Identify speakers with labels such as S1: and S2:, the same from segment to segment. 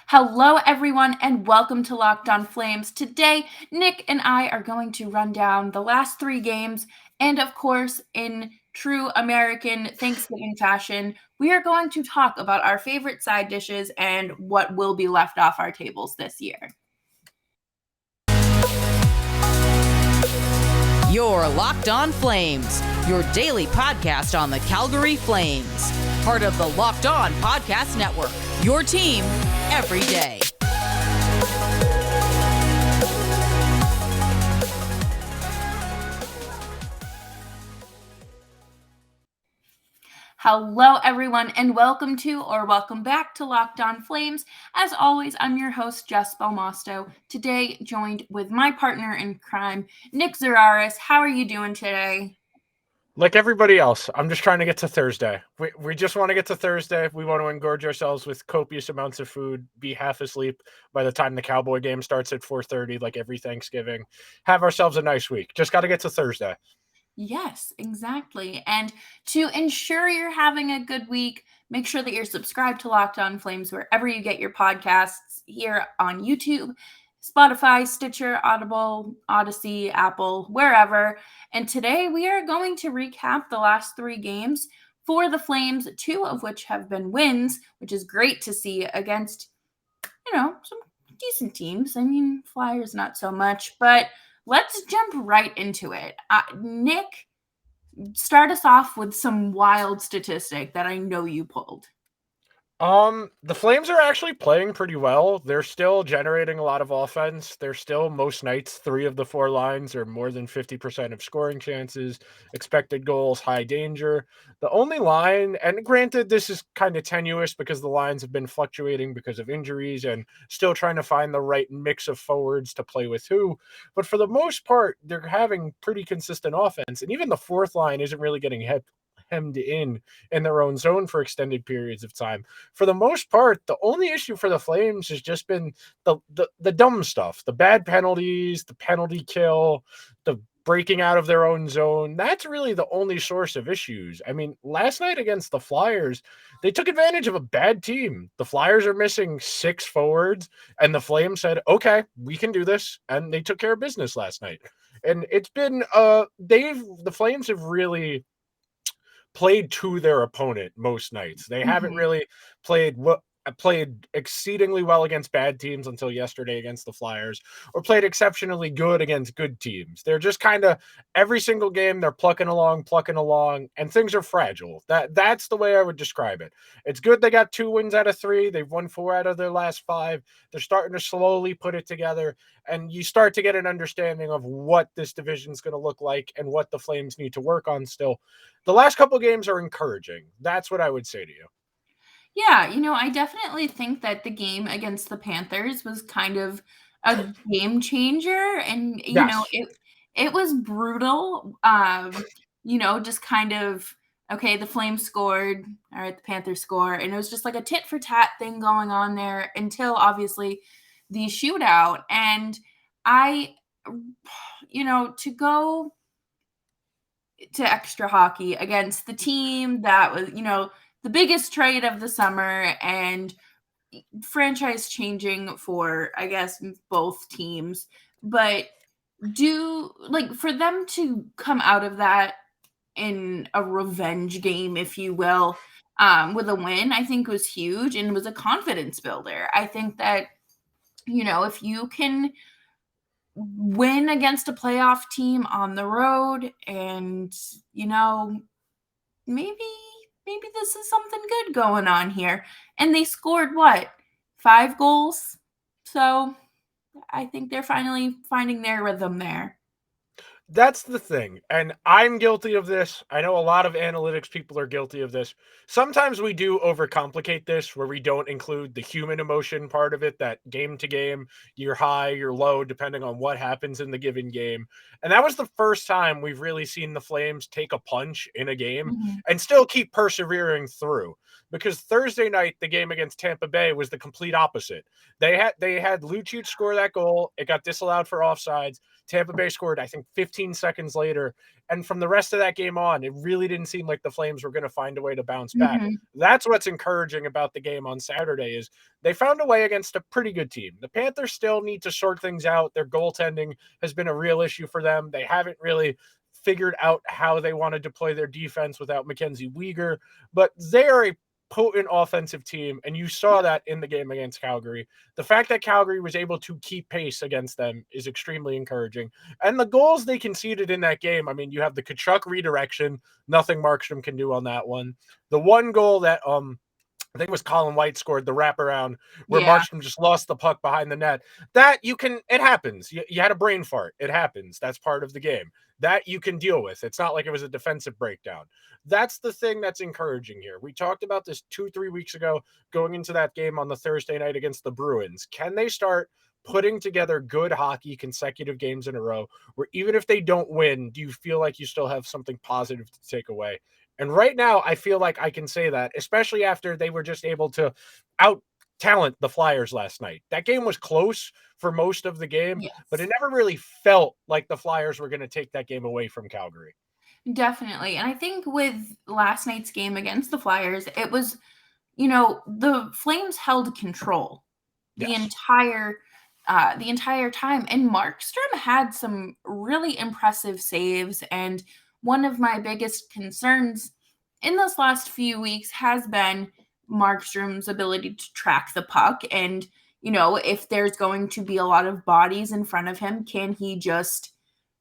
S1: Hello, everyone, and welcome to Locked On Flames. Today, Nick and I are going to run down the last three games, and of course, in true American Thanksgiving fashion, we are going to talk about our favorite side dishes and what will be left off our tables this year.
S2: You're Locked On Flames, your daily podcast on the Calgary Flames. Part of the Locked On Podcast Network, your team every day.
S1: Hello, everyone, and welcome back to Locked On Flames. As always, I'm your host, Jess Belmosto. Today, joined with my partner in crime, Nick Zararis. How are you doing today?
S3: Like everybody else, I'm just trying to get to Thursday. We just want to get to Thursday. We want to engorge ourselves with copious amounts of food, be half asleep by the time the Cowboy game starts at 4:30, like every Thanksgiving. Have ourselves a nice week. Just got to get to Thursday.
S1: Yes, exactly. And to ensure you're having a good week, make sure that you're subscribed to Locked On Flames wherever you get your podcasts, here on YouTube, Spotify, Stitcher, Audible, Odyssey, Apple, wherever. And today we are going to recap the last three games for the Flames, two of which have been wins, which is great to see against, some decent teams. I mean, Flyers not so much, but let's jump right into it. Nick, start us off with some wild statistic that I know you pulled.
S3: The Flames are actually playing pretty well. They're still generating a lot of offense. They're still, most nights, 3 of the 4 lines are more than 50% of scoring chances, expected goals, high danger. The only line, and granted, this is kind of tenuous because the lines have been fluctuating because of injuries and still trying to find the right mix of forwards to play with who. But for the most part, they're having pretty consistent offense. And even the fourth line isn't really getting hemmed in their own zone for extended periods of time. For the most part, the only issue for the Flames has just been the dumb stuff, the bad penalties, the penalty kill, the breaking out of their own zone. That's really the only source of issues. I mean, last night against the Flyers, they took advantage of a bad team. The Flyers are missing 6 forwards, and the Flames said, okay, we can do this. And they took care of business last night. And it's been, the Flames have really played to their opponent most nights. They haven't really played exceedingly well against bad teams until yesterday against the Flyers, or played exceptionally good against good teams. They're just kind of every single game they're plucking along, and things are fragile. That's the way I would describe it. It's good they got 2 wins out of 3. They've won 4 out of their last 5. They're starting to slowly put it together, and you start to get an understanding of what this division is going to look like and what the Flames need to work on still. The last couple games are encouraging. That's what I would say to you.
S1: Yeah, I definitely think that the game against the Panthers was kind of a game changer, and
S3: Yes.
S1: it was brutal. Just kind of, okay, the Flames scored, all right, the Panthers score, and it was just like a tit for tat thing going on there until obviously the shootout. And to go to extra hockey against the team that was, the biggest trade of the summer and franchise changing for, I guess, both teams. But for them to come out of that in a revenge game, if you will, with a win, I think was huge and was a confidence builder. I think that, if you can win against a playoff team on the road and, maybe this is something good going on here. And they scored what? 5 goals. So I think they're finally finding their rhythm there.
S3: That's the thing. And I'm guilty of this. I know a lot of analytics people are guilty of this. Sometimes we do overcomplicate this where we don't include the human emotion part of it, that game to game, you're high, you're low, depending on what happens in the given game. And that was the first time we've really seen the Flames take a punch in a game and still keep persevering through. because Thursday night, the game against Tampa Bay was the complete opposite. They had Lucic score that goal. It got disallowed for offsides. Tampa Bay scored, I think, 15 seconds later. And from the rest of that game on, it really didn't seem like the Flames were going to find a way to bounce back.
S1: Mhm.
S3: That's what's encouraging about the game on Saturday is they found a way against a pretty good team. The Panthers still need to sort things out. Their goaltending has been a real issue for them. They haven't really figured out how they want to deploy their defense without Mackenzie Weegar, but they are a potent offensive team, and you saw that in the game against Calgary. The fact that Calgary was able to keep pace against them is extremely encouraging. And the goals they conceded in that game, I mean, you have the Tkachuk redirection, nothing Markstrom can do on that one. The one goal that I think it was Colin White scored the wraparound where
S1: Yeah.
S3: Markstrom just lost the puck behind the net. That it happens. You had a brain fart. It happens. That's part of the game. That you can deal with. It's not like it was a defensive breakdown. That's the thing that's encouraging here. We talked about this 2-3 weeks ago going into that game on the Thursday night against the Bruins. Can they start putting together good hockey consecutive games in a row where even if they don't win, do you feel like you still have something positive to take away? And right now, I feel like I can say that, especially after they were just able to out talent the Flyers last night. That game was close for most of the game, but it
S1: Yes.
S3: never really felt like the Flyers were going to take that game away from Calgary.
S1: Definitely. And I think with last night's game against the Flyers, it was, the Flames held control the
S3: Yes.
S1: entire time. And Markstrom had some really impressive saves. And one of my biggest concerns in this last few weeks has been Markstrom's ability to track the puck. And, if there's going to be a lot of bodies in front of him, can he just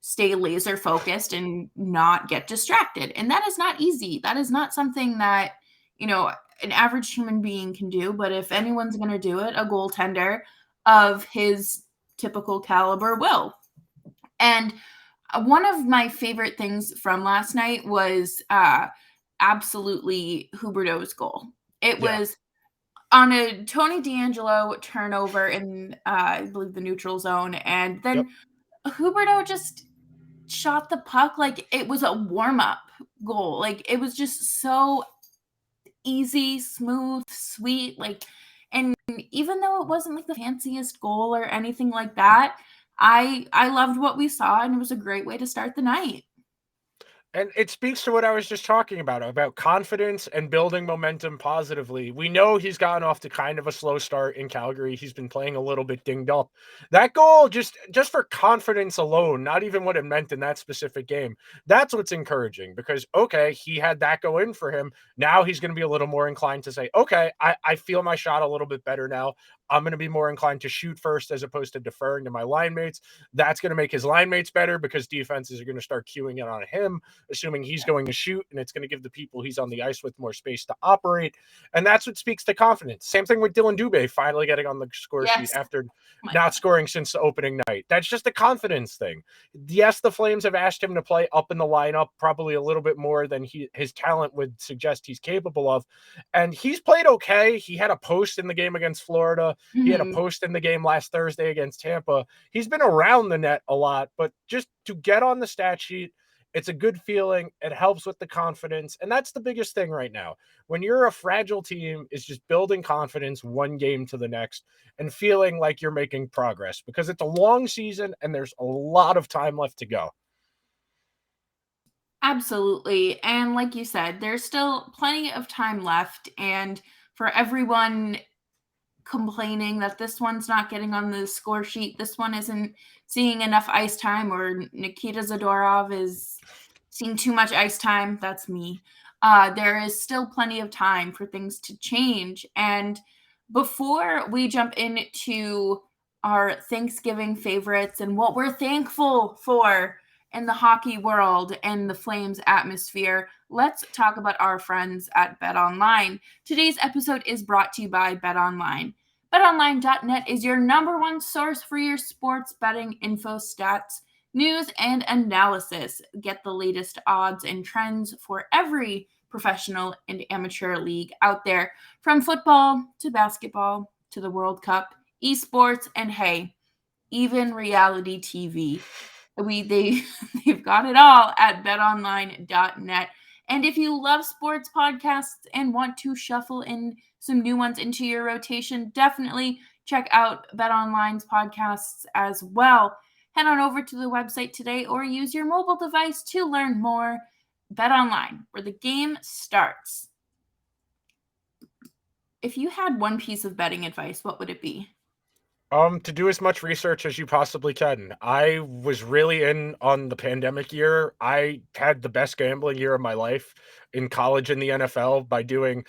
S1: stay laser focused and not get distracted? And that is not easy. That is not something that, an average human being can do. But if anyone's going to do it, a goaltender of his typical caliber will. And one of my favorite things from last night was absolutely Huberdeau's goal. It
S3: Yeah.
S1: was on a Tony DeAngelo turnover in, I believe, the neutral zone. And then Huberdeau just shot the puck like it was a warm-up goal. Like, it was just so easy, smooth, sweet. And even though it wasn't like the fanciest goal or anything like that, I loved what we saw, and it was a great way to start the night.
S3: And it speaks to what I was just talking about confidence and building momentum positively. We know he's gotten off to kind of a slow start in Calgary. He's been playing a little bit dinged up. That goal, just for confidence alone, not even what it meant in that specific game, that's what's encouraging because, okay, he had that go in for him. Now he's going to be a little more inclined to say, okay, I feel my shot a little bit better now. I'm going to be more inclined to shoot first as opposed to deferring to my line mates. That's going to make his line mates better because defenses are going to start queuing it on him, assuming he's going to shoot, and it's going to give the people he's on the ice with more space to operate. And that's what speaks to confidence. Same thing with Dylan Dubé finally getting on the score sheet
S1: Yes.
S3: after
S1: My
S3: not scoring since the opening night. That's just a confidence thing. Yes, the Flames have asked him to play up in the lineup probably a little bit more than his talent would suggest he's capable of. And he's played okay. He had a post in the game against Florida. He had a
S1: Mhm.
S3: post in the game last Thursday against Tampa. He's been around the net a lot, but just to get on the stat sheet, it's a good feeling. It helps with the confidence. And that's the biggest thing right now. When you're a fragile team, is just building confidence one game to the next and feeling like you're making progress because it's a long season and there's a lot of time left to go.
S1: Absolutely. And like you said, there's still plenty of time left. And for everyone complaining that this one's not getting on the score sheet, this one isn't seeing enough ice time, or Nikita Zadorov is seeing too much ice time, that's me. There is still plenty of time for things to change. And before we jump into our Thanksgiving favorites and what we're thankful for in the hockey world and the Flames atmosphere, let's talk about our friends at BetOnline. Today's episode is brought to you by BetOnline. BetOnline.net is your number one source for your sports betting info, stats, news, and analysis. Get the latest odds and trends for every professional and amateur league out there, from football to basketball to the World Cup, esports, and hey, even reality TV. They've got it all at betonline.net. And if you love sports podcasts and want to shuffle in some new ones into your rotation, definitely check out BetOnline's podcasts as well. Head on over to the website today or use your mobile device to learn more. BetOnline, where the game starts. If you had one piece of betting advice, what would it be?
S3: To do as much research as you possibly can. I was really in on the pandemic year. I had the best gambling year of my life in college and the NFL by doing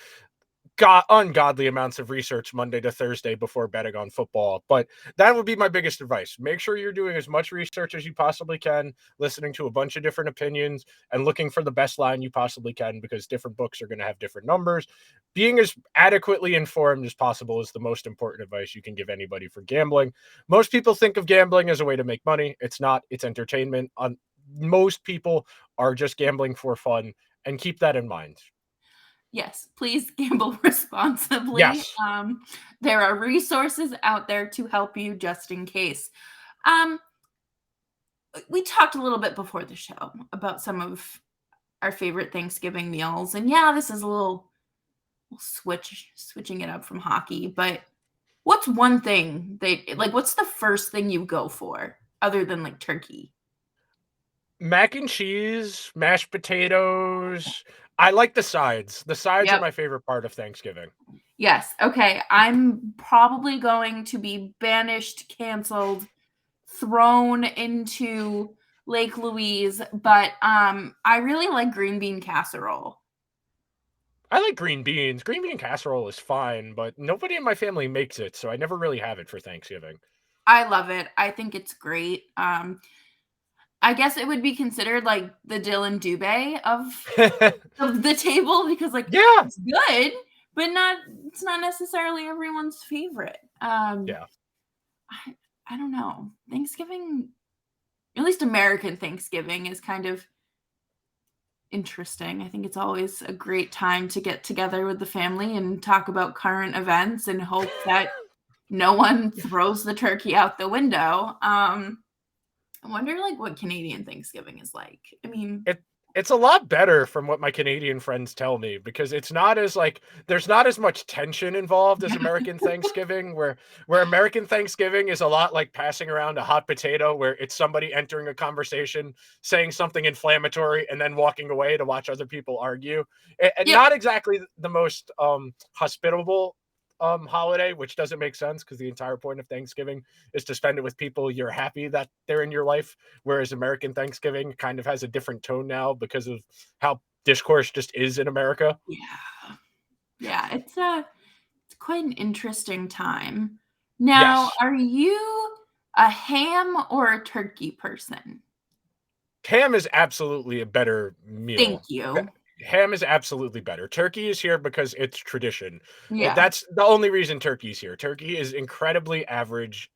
S3: ungodly amounts of research Monday to Thursday before betting on football. But that would be my biggest advice. Make sure you're doing as much research as you possibly can, listening to a bunch of different opinions and looking for the best line you possibly can, because different books are going to have different numbers. Being as adequately informed as possible is the most important advice you can give anybody for gambling. Most people think of gambling as a way to make money. It's not. It's entertainment. Most people are just gambling for fun, and keep that in mind.
S1: Yes, please gamble responsibly.
S3: Yes.
S1: There are resources out there to help you just in case. We talked a little bit before the show about some of our favorite Thanksgiving meals. And yeah, this is a little switching it up from hockey. But what's one thing what's the first thing you go for other than like turkey?
S3: Mac and cheese, mashed potatoes. I like the sides. The sides are
S1: Yep.
S3: my favorite part of Thanksgiving.
S1: Yes. Okay. I'm probably going to be banished, canceled, thrown into Lake Louise, but I really like green bean casserole.
S3: I like green beans. Green bean casserole is fine, but nobody in my family makes it, so I never really have it for Thanksgiving.
S1: I love it. I think it's great. I guess it would be considered like the Dylan Dubé of the table, because like
S3: Yeah.
S1: it's good, but it's not necessarily everyone's favorite.
S3: Yeah.
S1: I don't know. Thanksgiving, at least American Thanksgiving, is kind of interesting. I think it's always a great time to get together with the family and talk about current events and hope that no one throws the turkey out the window. I wonder like what Canadian Thanksgiving is like. I mean,
S3: It's a lot better from what my Canadian friends tell me, because it's not as there's not as much tension involved as American Thanksgiving, where American Thanksgiving is a lot like passing around a hot potato, where it's somebody entering a conversation, saying something inflammatory, and then walking away to watch other people argue. And
S1: Yep.
S3: not exactly the most hospitable holiday, which doesn't make sense, because the entire point of Thanksgiving is to spend it with people you're happy that they're in your life, whereas American Thanksgiving kind of has a different tone now because of how discourse just is in America.
S1: Yeah, it's quite an interesting time. Now,
S3: Yes.
S1: are you a ham or a turkey person?
S3: Ham is absolutely a better
S1: Thank
S3: meal.
S1: you.
S3: Ham is absolutely better. Turkey is here because it's tradition.
S1: Yeah.
S3: That's the only reason turkey's here. Turkey is incredibly average.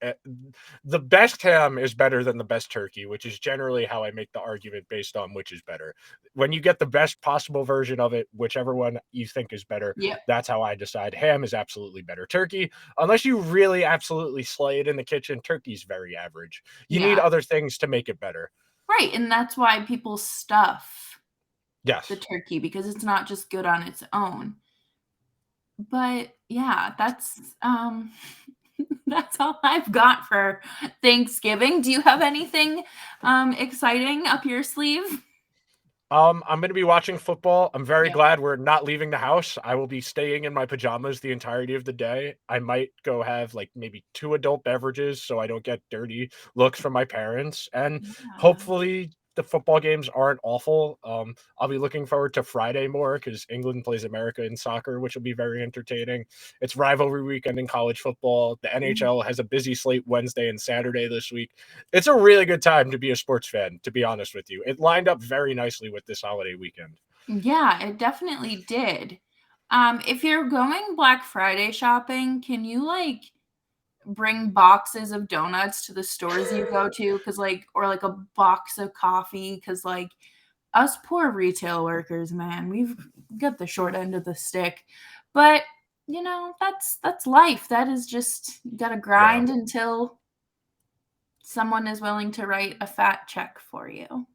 S3: The best ham is better than the best turkey, which is generally how I make the argument based on which is better. When you get the best possible version of it, whichever one you think is better,
S1: Yep.
S3: that's how I decide. Ham is absolutely better. Turkey, unless you really absolutely slay it in the kitchen, turkey's very average. You need
S1: Yeah.
S3: other things to make it better.
S1: Right, and that's why people stuff
S3: Yes.
S1: the turkey, because it's not just good on its own. But yeah, that's that's all I've got for Thanksgiving. Do you have anything exciting up your sleeve?
S3: I'm going to be watching football. I'm very
S1: Yeah.
S3: glad we're not leaving the house. I will be staying in my pajamas the entirety of the day. I might go have like maybe 2 adult beverages so I don't get dirty looks from my parents. And
S1: Yeah.
S3: hopefully the football games aren't awful. I'll be looking forward to Friday more, because England plays America in soccer, which will be very entertaining. It's rivalry weekend in college football. The NHL has a busy slate Wednesday and Saturday this week. It's a really good time to be a sports fan, to be honest with you. It lined up very nicely with this holiday weekend.
S1: Yeah, it definitely did. If you're going Black Friday shopping, can you like bring boxes of donuts to the stores you go to? Cause like, or like a box of coffee. Cause like us poor retail workers, man, we've got the short end of the stick. But you know, that's life. That is just, you gotta grind until someone is willing to write a fat check for you.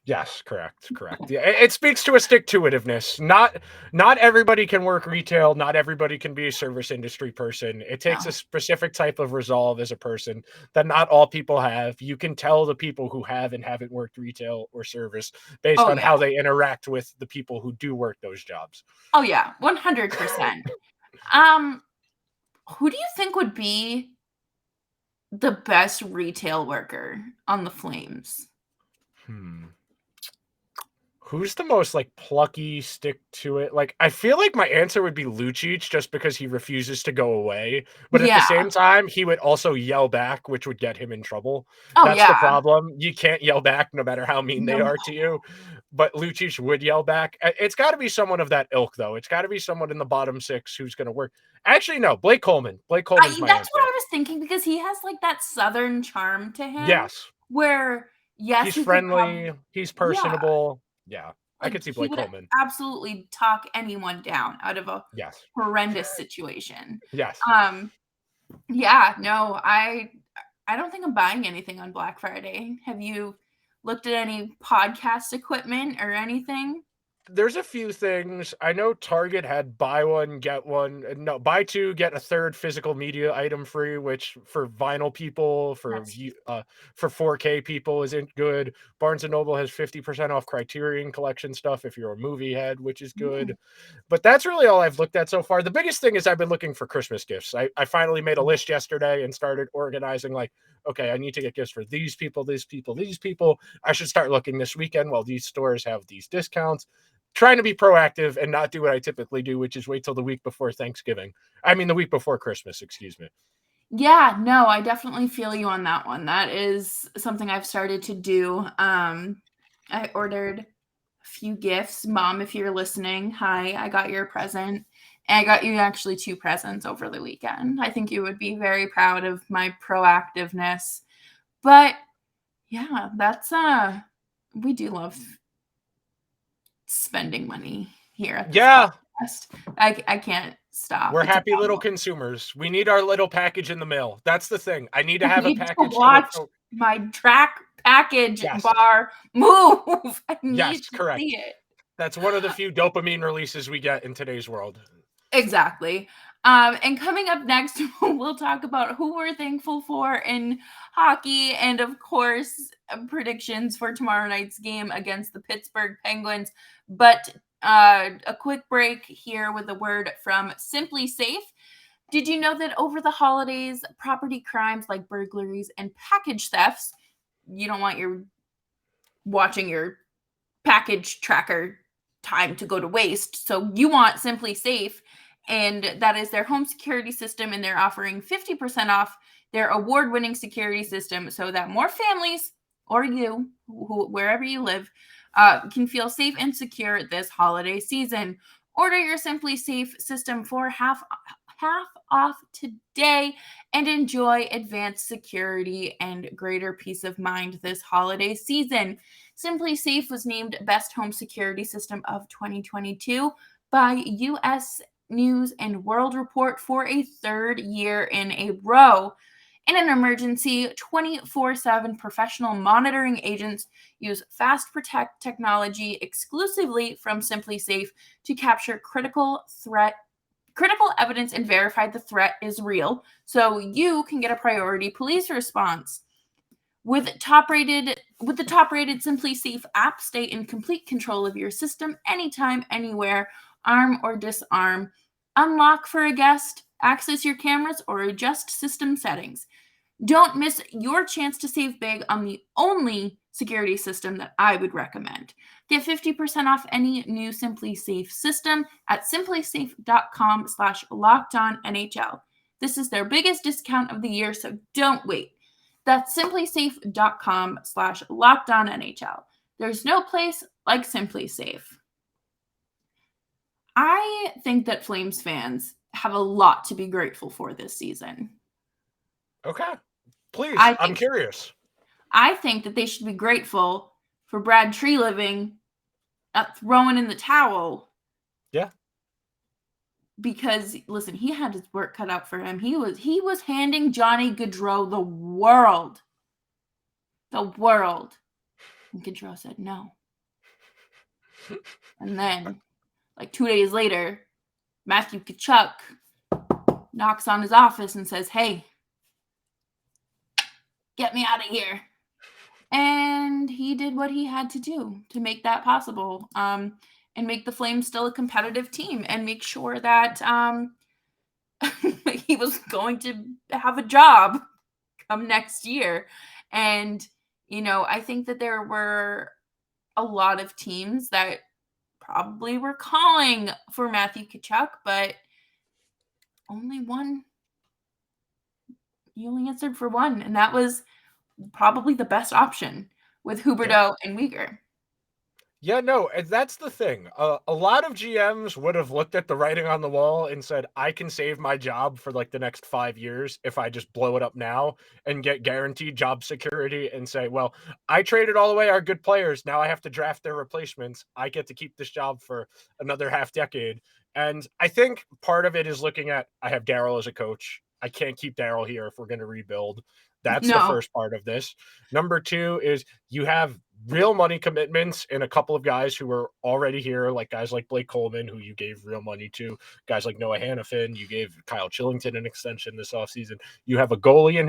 S3: Yes, correct. Yeah, it speaks to a stick-to-itiveness. Not everybody can work retail. Not everybody can be a service industry person. It takes a
S1: No.
S3: specific type of resolve as a person that not all people have. You can tell the people who have and haven't worked retail or service based
S1: Oh,
S3: on
S1: yeah.
S3: how they interact with the people who do work those jobs.
S1: Oh, yeah, 100%. Who do you think would be the best retail worker on the Flames?
S3: Hmm. Who's the most, like, plucky, stick to it? Like, I feel like my answer would be Lucic just because he refuses to go away, but at the
S1: Yeah.
S3: same time, he would also yell back, which would get him in trouble.
S1: Oh,
S3: That's the
S1: yeah.
S3: problem. You can't yell back no matter how mean they
S1: No.
S3: are to you, but Lucic would yell back. It's gotta be someone of that ilk, though. It's gotta be someone in the bottom 6 who's gonna work. Actually, no, Blake Coleman. Blake Coleman's my
S1: That's what
S3: answer.
S1: I was thinking because he has, like, that Southern charm to him
S3: Yes.
S1: where, yes,
S3: He's
S1: he could
S3: friendly, he's
S1: yeah,
S3: personable. Yeah, I
S1: like,
S3: could see
S1: he
S3: Blake
S1: would
S3: Coleman.
S1: absolutely talk anyone down out of a
S3: Yes.
S1: horrendous situation.
S3: Yes.
S1: Yeah, no, I don't think I'm buying anything on Black Friday. Have you looked at any podcast equipment or anything?
S3: There's a few things. I know Target had buy one, get one. No, buy two, get a third physical media item free, which for vinyl people,
S1: That's
S3: for 4K people isn't good. Barnes and Noble has 50% off Criterion Collection stuff if you're a movie head, which is
S1: mm,
S3: good. But that's really all I've looked at so far. The biggest thing is I've been looking for Christmas gifts. I finally made a list yesterday and started organizing, like, okay, I need to get gifts for these people, these people, these people. I should start looking this weekend while these stores have these discounts. Trying to be proactive and not do what I typically do, which is wait till the week before Thanksgiving. I mean, the week before Christmas, excuse me.
S1: yeah, no, I definitely feel you on that one. That is something I've started to do. I ordered a few gifts. Mom, if you're listening, hi, I got your present. And I got you actually 2 presents over the weekend. I think you would be very proud of my proactiveness. But yeah, that's we do love spending money here at this
S3: Yeah,
S1: podcast. I can't stop.
S3: we're
S1: It's a
S3: happy little
S1: problem.
S3: consumers. We need our little package in the mail. That's the thing. I need to
S1: I
S3: have a
S1: need to
S3: package to look
S1: watch
S3: for.
S1: my track package
S3: Yes,
S1: bar move. I
S3: yes,
S1: need to
S3: correct.
S1: see it.
S3: That's one of the few dopamine releases we get in today's world.
S1: Exactly. And coming up next, we'll talk about who we're thankful for in hockey and, of course, predictions for tomorrow night's game against the Pittsburgh Penguins. But a quick break here with a word from Simply Safe. Did you know that over the holidays, property crimes like burglaries and package thefts, you don't want your watching your package tracker time to go to waste. So you want Simply Safe, and that is their home security system, and they're offering 50% off their award-winning security system so that more families or you, wherever you live, can feel safe and secure this holiday season. Order your Simply Safe system for half off today and enjoy advanced security and greater peace of mind this holiday season. Simply Safe was named Best Home Security System of 2022 by US News and World Report for a third year in a row. In an emergency, 24/7 professional monitoring agents use Fast Protect technology exclusively from Simply Safe to capture critical evidence and verify the threat is real so you can get a priority police response. With the top-rated Simply Safe app, stay in complete control of your system anytime, anywhere, arm or disarm, unlock for a guest, access your cameras, or adjust system settings. Don't miss your chance to save big on the only security system that I would recommend. Get 50% off any new Simply Safe system at simplysafe.com/lockedonnhl. This is their biggest discount of the year, so don't wait. That's simplysafe.com/lockedonnhl. There's no place like Simply Safe. I think that Flames fans have a lot to be grateful for this season.
S3: Okay, please.
S1: I
S3: I'm
S1: think
S3: curious.
S1: I think that they should be grateful for Brad Treliving throwing in the towel
S3: Yeah.
S1: because listen, he had his work cut out for him. He was handing Johnny Gaudreau the world. The world. And Gaudreau said no. And then, like 2 days later, Matthew Tkachuk knocks on his office and says, hey, get me out of here. And he did what he had to do to make that possible, and make the Flames still a competitive team and make sure that he was going to have a job come next year. And, I think that there were a lot of teams that probably were calling for Matthew Tkachuk, but only one. He only answered for one, and that was probably the best option with Huberdeau and Weegar.
S3: Yeah, no, and that's the thing. A lot of GMs would have looked at the writing on the wall and said, I can save my job for like the next 5 years if I just blow it up now and get guaranteed job security and say, well, I traded all away our good players. Now I have to draft their replacements. I get to keep this job for another half decade. And I think part of it is looking at, I have Daryl as a coach. I can't keep Daryl here if we're going to rebuild. That's the first part of this. Number two is you have real money commitments in a couple of guys who were already here, like guys like Blake Coleman, who you gave real money to, guys like Noah Hannafin. You gave Kyle Chillington an extension this offseason. You have a goalie in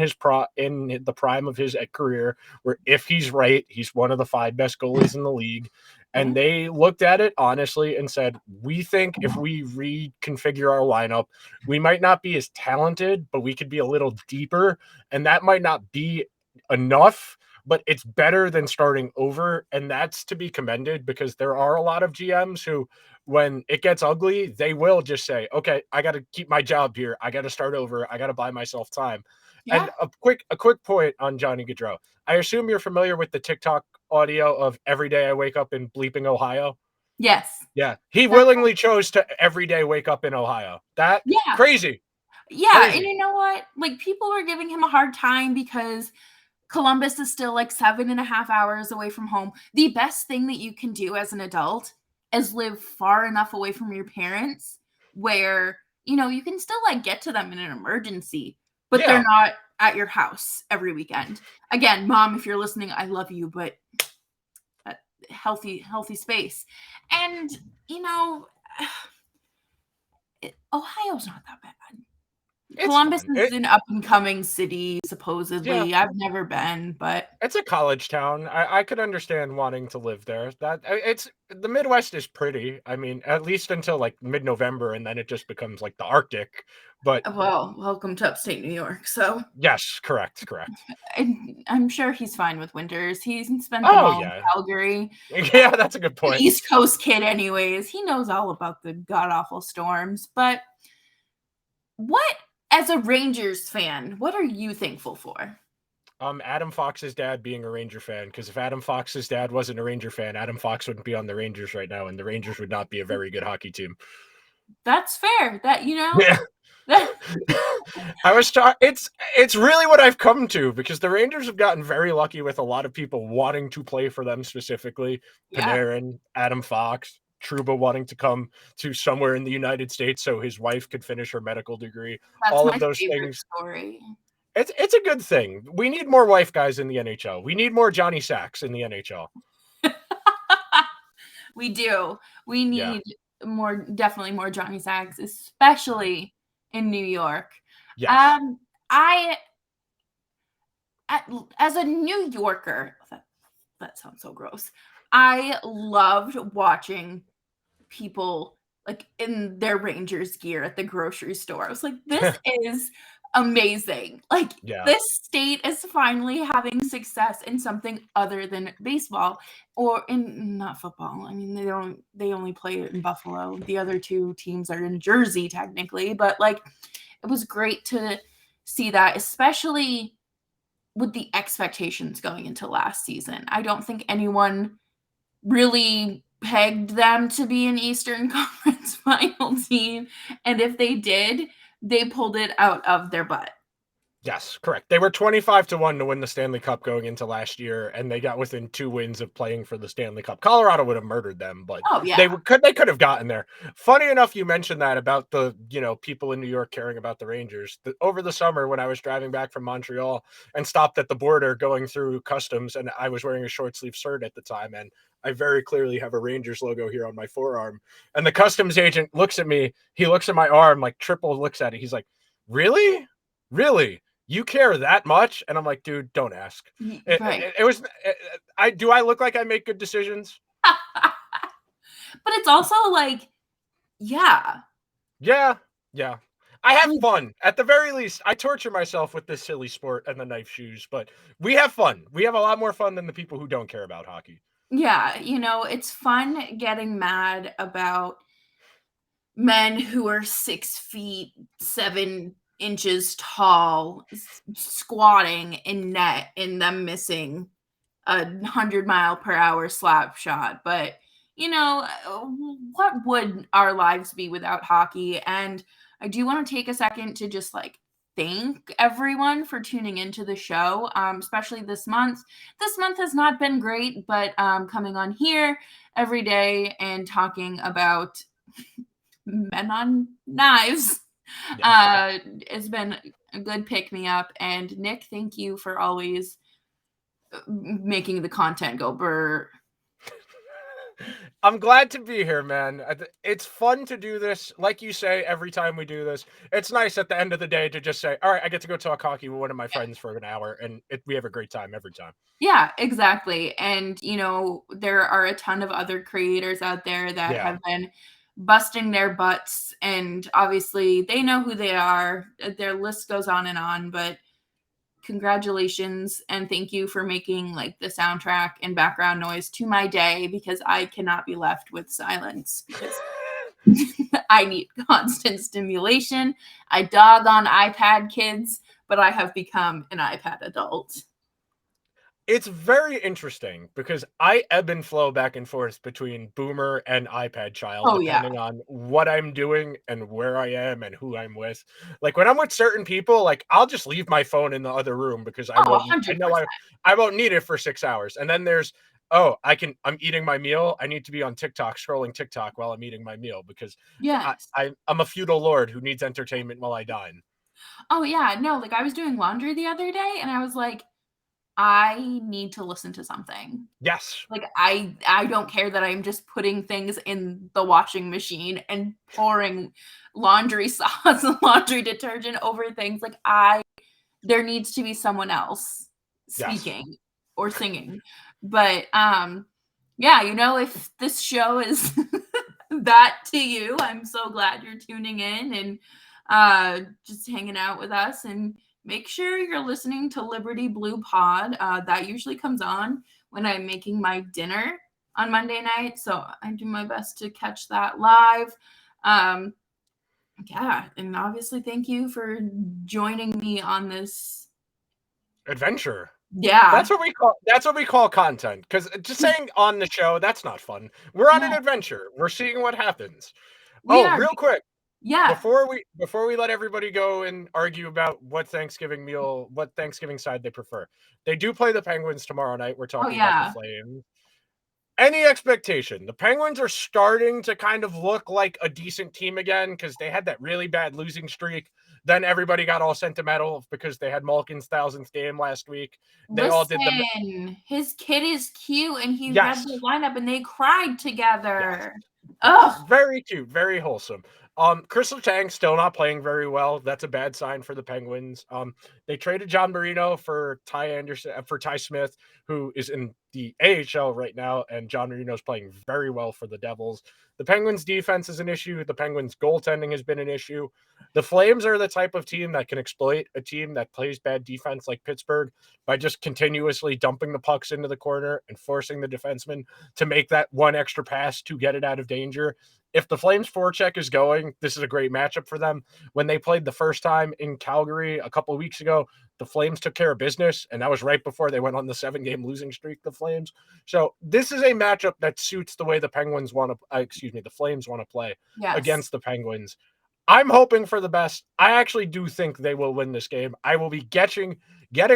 S3: the prime of his career, where if he's right, he's one of the 5 best goalies in the league. And they looked at it honestly and said, we think if we reconfigure our lineup, we might not be as talented, but we could be a little deeper. And that might not be enough, but it's better than starting over. And that's to be commended, because there are a lot of GMs who, when it gets ugly, they will just say, okay, I got to keep my job here. I got to start over. I got to buy myself time. Yeah. And a quick point on Johnny Gaudreau. I assume you're familiar with the TikTok audio of every day I wake up in bleeping Ohio.
S1: Yes.
S3: Yeah. He willingly chose to every day wake up in Ohio. Crazy.
S1: Yeah.
S3: Crazy.
S1: And you know what? Like, people are giving him a hard time because Columbus is still like 7.5 hours away from home. The best thing that you can do as an adult is live far enough away from your parents where, you can still like get to them in an emergency, but they're not at your house every weekend. Again, Mom, if you're listening, I love you, but healthy space. And, Ohio's not that bad. Columbus is an up-and-coming city, supposedly. Yeah. I've never been, but
S3: it's a college town. I could understand wanting to live there. The Midwest is pretty. I mean, at least until like mid-November, and then it just becomes like the Arctic. But
S1: welcome to upstate New York. So
S3: yes, correct.
S1: I'm sure he's fine with winters. He's spent them all in Calgary.
S3: Yeah, that's a good point.
S1: East Coast kid, anyways. He knows all about the god-awful storms. But as a Rangers fan, what are you thankful for?
S3: Adam Fox's dad being a Ranger fan, because if Adam Fox's dad wasn't a Ranger fan, Adam Fox wouldn't be on the Rangers right now, and the Rangers would not be a very good hockey team.
S1: That's fair.
S3: Yeah. It's really what I've come to, because the Rangers have gotten very lucky with a lot of people wanting to play for them specifically. Panarin, Adam Fox, Trouba wanting to come to somewhere in the United States so his wife could finish her medical degree. All of those things.
S1: Story.
S3: It's a good thing. We need more wife guys in the NHL. We need more Johnny Sacks in the NHL.
S1: We do. We need definitely more Johnny Sacks, especially in New York.
S3: Yes.
S1: As a New Yorker, that sounds so gross. I loved watching people like in their Rangers gear at the grocery store. I was like, this is amazing. Like, this state is finally having success in something other than baseball, or in not football. I mean, they only play it in Buffalo. The other 2 teams are in Jersey technically, but like, it was great to see that, especially with the expectations going into last season. I don't think anyone really pegged them to be an Eastern Conference final team. And if they did, they pulled it out of their butt.
S3: Yes, correct. They were 25-1 to win the Stanley Cup going into last year, and they got within 2 wins of playing for the Stanley Cup. Colorado would have murdered them, but
S1: Oh, yeah.
S3: they could have gotten there. Funny enough, you mentioned that about the, people in New York caring about the Rangers. Over the summer when I was driving back from Montreal and stopped at the border going through customs, and I was wearing a short sleeve shirt at the time, and I very clearly have a Rangers logo here on my forearm. And the customs agent looks at me, he looks at my arm, like triple looks at it. He's like, "Really? Really? You care that much?" And I'm like, "Dude, don't ask."
S1: Right.
S3: It was, I look like I make good decisions?
S1: But it's also like, yeah.
S3: Yeah. I have fun. At the very least, I torture myself with this silly sport and the knife shoes, but we have fun. We have a lot more fun than the people who don't care about hockey.
S1: Yeah, it's fun getting mad about men who are 6 feet 7 inches tall squatting in net and them missing a 100-mile-per-hour slap shot. But what would our lives be without hockey? And I do want to take a second to just thank everyone for tuning into the show, especially this month. This month has not been great, but coming on here every day and talking about men on knives has been a good pick-me-up. And Nick, thank you for always making the content go brr.
S3: I'm glad to be here, man. It's fun to do this. Like you say, every time we do this, it's nice at the end of the day to just say, all right, I get to go talk hockey with one of my friends for an hour, and we have a great time every time.
S1: Yeah, exactly. And, there are a ton of other creators out there that have been busting their butts, and obviously they know who they are. Their list goes on, but congratulations and thank you for making the soundtrack and background noise to my day, because I cannot be left with silence because I need constant stimulation. I dog on iPad kids, but I have become an iPad adult.
S3: It's very interesting because I ebb and flow back and forth between boomer and iPad child, depending on what I'm doing and where I am and who I'm with. Like when I'm with certain people, I'll just leave my phone in the other room because I won't need it for 6 hours. And then there's, I'm eating my meal. I need to be on TikTok, scrolling TikTok while I'm eating my meal because I'm a feudal lord who needs entertainment while I dine.
S1: Oh yeah, no, I was doing laundry the other day and I was like, I need to listen to something.
S3: Yes.
S1: I don't care that I'm just putting things in the washing machine and pouring laundry sauce and laundry detergent over things. There needs to be someone else speaking or singing. But if this show is that to you, I'm so glad you're tuning in and just hanging out with us. And make sure you're listening to Liberty Blue Pod. That usually comes on when I'm making my dinner on Monday night. So I do my best to catch that live. And obviously thank you for joining me on this
S3: adventure.
S1: Yeah.
S3: That's what we call content. Because just saying on the show, that's not fun. We're on an adventure. We're seeing what happens. Real quick.
S1: Yeah.
S3: Before we let everybody go and argue about what Thanksgiving side they prefer, they do play the Penguins tomorrow night. We're talking about the Flames. Any expectation? The Penguins are starting to kind of look like a decent team again because they had that really bad losing streak. Then everybody got all sentimental because they had Malkin's 1,000th game last week.
S1: His kid is cute and he read the lineup and they cried together. Oh,
S3: very cute, very wholesome. Chris Letang still not playing very well. That's a bad sign for the Penguins. They traded John Marino for Ty Smith, who is in the AHL right now, and John Marino's playing very well for the Devils. The Penguins' defense is an issue. The Penguins' goaltending has been an issue. The Flames are the type of team that can exploit a team that plays bad defense like Pittsburgh by just continuously dumping the pucks into the corner and forcing the defenseman to make that one extra pass to get it out of danger. If the Flames forecheck is going, this is a great matchup for them. When they played the first time in Calgary a couple of weeks ago, the Flames took care of business, and that was right before they went on the 7-game losing streak, the Flames. So this is a matchup that suits the way the Flames want to play against the Penguins. I'm hoping for the best. I actually do think they will win this game. I will be getting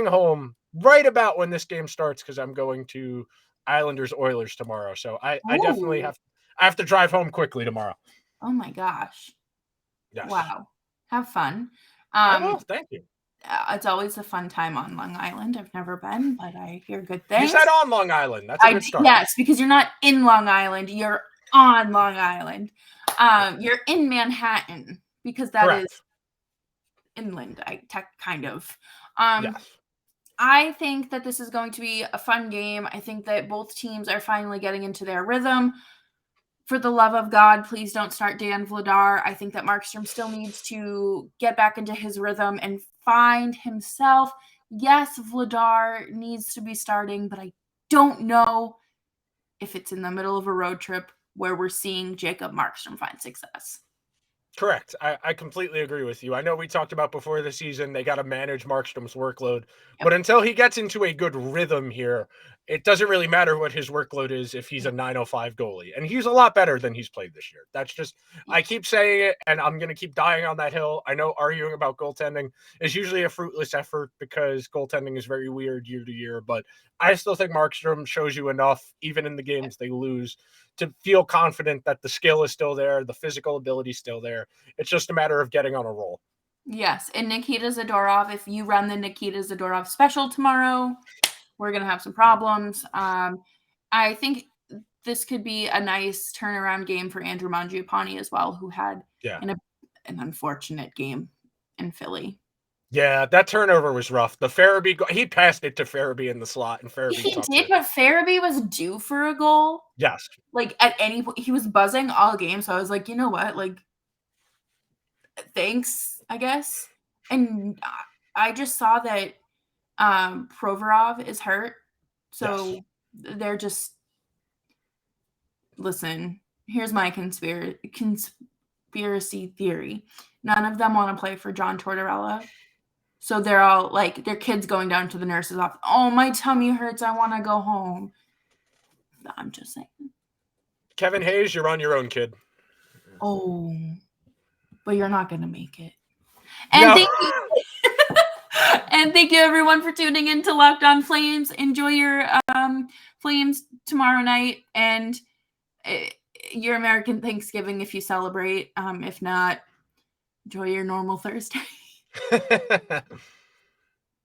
S3: home right about when this game starts because I'm going to Islanders Oilers tomorrow. So I definitely
S1: Oh,
S3: have to drive home quickly tomorrow.
S1: oh my gosh.
S3: Yes.
S1: Wow. Have fun.
S3: I will. Thank you.
S1: It's always a fun time on Long Island. I've never been, but I hear good
S3: You
S1: things.
S3: said on Long Island. That's a good start.
S1: Yes, because you're not in Long Island. You're on Long Island. You're in Manhattan because that is
S3: Correct.
S1: inland, kind of.
S3: Yes.
S1: I think that this is going to be a fun game. I think that both teams are finally getting into their rhythm. For the love of God, please don't start Dan Vladar. I think that Markstrom still needs to get back into his rhythm and find himself. Yes, Vladar needs to be starting, but I don't know if it's in the middle of a road trip where we're seeing Jacob Markstrom find success.
S3: Correct. I completely agree with you. I know we talked about before the season, they got to manage Markstrom's workload, but until he gets into a good rhythm here, it doesn't really matter what his workload is if he's a 905 goalie. And he's a lot better than he's played this year. That's just, I keep saying it, and I'm going to keep dying on that hill. I know arguing about goaltending is usually a fruitless effort because goaltending is very weird year to year, but I still think Markstrom shows you enough, even in the games they lose, to feel confident that the skill is still there, the physical ability is still there. It's just a matter of getting on a roll.
S1: Yes, and Nikita Zadorov, if you run the Nikita Zadorov special tomorrow, we're going to have some problems. I think this could be a nice turnaround game for Andrew Mangiapane as well, who had an unfortunate game in Philly.
S3: Yeah, that turnover was rough. The Farabee, he passed it to Farabee in the slot, and Farabee
S1: He
S3: tucked
S1: did,
S3: it.
S1: but Farabee was due for a goal.
S3: Yes.
S1: Like, at any point, he was buzzing all game, so I was like, you know what? Like, thanks, I guess. And I just saw that Provorov is hurt, so they're just listen. Here's my conspiracy theory. None of them want to play for John Tortorella, so they're all like their kids going down to the nurse's office. Oh, my tummy hurts. I want to go home. I'm just saying.
S3: Kevin Hayes, you're on your own, kid.
S1: Oh, but you're not gonna make it. And
S3: No.
S1: thank you. And thank you everyone for tuning in to Locked On Flames. Enjoy your Flames tomorrow night and your American Thanksgiving if you celebrate. If not, enjoy your normal Thursday.